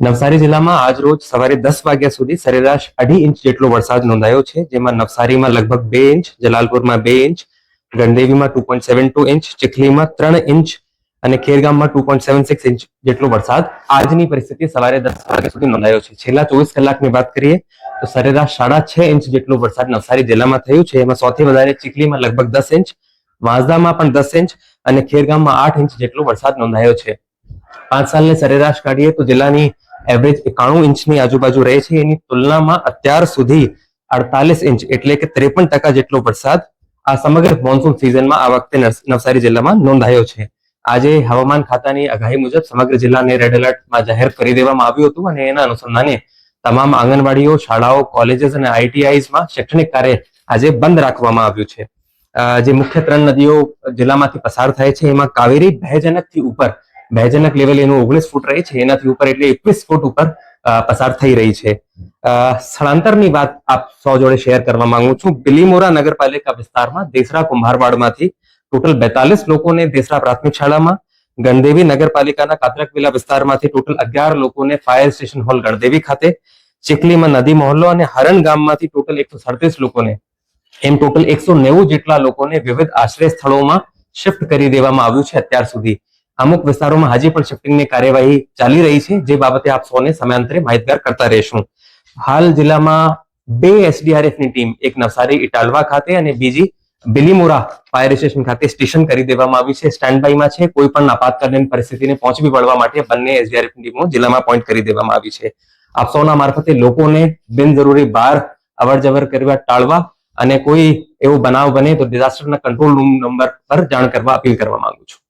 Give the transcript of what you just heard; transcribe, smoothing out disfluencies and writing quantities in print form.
નવસારી જિલ્લામાં આજ રોજ સવારે 10 વાગ્યા સુધી સરેરાશ 2.5 ઇંચ જેટલો વરસાદ નોંધાયો છે, જેમાં નવસારીમાં લગભગ 2 ઇંચ, જલાલપુરમાં 2 ઇંચ, ગણદેવીમાં 2.72 ઇંચ, ચીખલીમાં 3 ઇંચ અને ખેરગામમાં 2.76 ઇંચ જેટલો વરસાદ આજની પરિસ્થિતિ સવારે 10 વાગ્યા સુધી નોંધાયો છે. છેલ્લા 24 કલાકની વાત કરીએ તો સરેરાશ 6.5 ઇંચ જેટલો વરસાદ નવસારી જિલ્લામાં થયું છે. એમાં સૌથી વધારે ચીખલીમાં લગભગ 10 ઇંચ, વાંસદામાં પણ 10 ઇંચ અને ખેરગામમાં 8 ઇંચ જેટલો વરસાદ નોંધાયો છે. 5 સાલની સરેરાશ કાઢીએ તો જિલ્લાની એવરેજ 91 ઇંચની આજુબાજુ રહે છે. એની તુલનામાં અત્યાર સુધી 48 ઇંચ એટલે કે 53% જેટલો વરસાદ આ સમગ્ર મોન્સૂન સિઝનમાં આ વખતે નવસારી જિલ્લામાં નોંધાયો છે. આજે હવામાન ખાતાની આગાહી મુજબ સમગ્ર જિલ્લાને રેડ એલર્ટમાં જાહેર કરી દેવામાં આવ્યું હતું અને એના અનુસંધાને તમામ આંગણવાડીઓ, શાળાઓ, કોલેજીસ અને આઈટીઆઈઝમાં શૈક્ષણિક કાર્ય આજે બંધ રાખવામાં આવ્યું છે. જે મુખ્ય 3 નદીઓ જિલ્લામાંથી પસાર થાય છે એમાં કાવેરી ભયજનકથી ઉપર, ભયજનક લેવલ એનું 19 ફૂટ રહે છે, એનાથી ઉપર એટલે 21 ફૂટ ઉપર પસાર થઈ રહી છે. સ્થળાંતરની વાત આપ સૌ જોડે શેર કરવા માંગુ છું. બિલીમોરા નગરપાલિકા વિસ્તારમાં દેસરા કુંભારવાડમાંથી ટોટલ 42 લોકોને દેસરા પ્રાથમિક શાળામાં, ગણદેવી નગરપાલિકાના કાતરકવિલા વિસ્તારમાંથી ટોટલ 11 લોકોને ફાયર સ્ટેશન હોલ ગણદેવી ખાતે, ચીખલીમાં નદી મહોલ્લો અને હરણ ગામમાંથી ટોટલ 137 લોકોને એમ ટોટલ 190 જેટલા લોકોને વિવિધ આશ્રય સ્થળોમાં શિફ્ટ કરી દેવામાં આવ્યું છે. અત્યાર સુધી અમુક વિસ્તારોમાં હજી પણ શિફ્ટિંગની કાર્યવાહી ચાલી રહી છે, જે બાબતે આપ સૌને સમયાંતરે માહિતગાર કરતા રહીશું. હાલ જિલ્લામાં 2 એસડીઆરએફની ટીમ, એક નવસારી ઇટાલવા ખાતે અને બીજી બિલીમોરા ફાયર સ્ટેશન ખાતે સ્ટેશન કરી દેવામાં આવી છે, સ્ટેન્ડ બાયમાં છે. કોઈ પણ આપાતકાલીન પરિસ્થિતિને પહોંચી વળવા માટે બંને એસડીઆરએફની ટીમો જિલ્લામાં પોઈન્ટ કરી દેવામાં આવી છે. આપ સૌના મારફતે લોકોને બિનજરૂરી બહાર અવર જવર કરવા ટાળવા અને કોઈ એવો બનાવ બને તો ડિઝાસ્ટરના કંટ્રોલ રૂમ નંબર પર જાણ કરવા અપીલ કરવા માંગુ છું.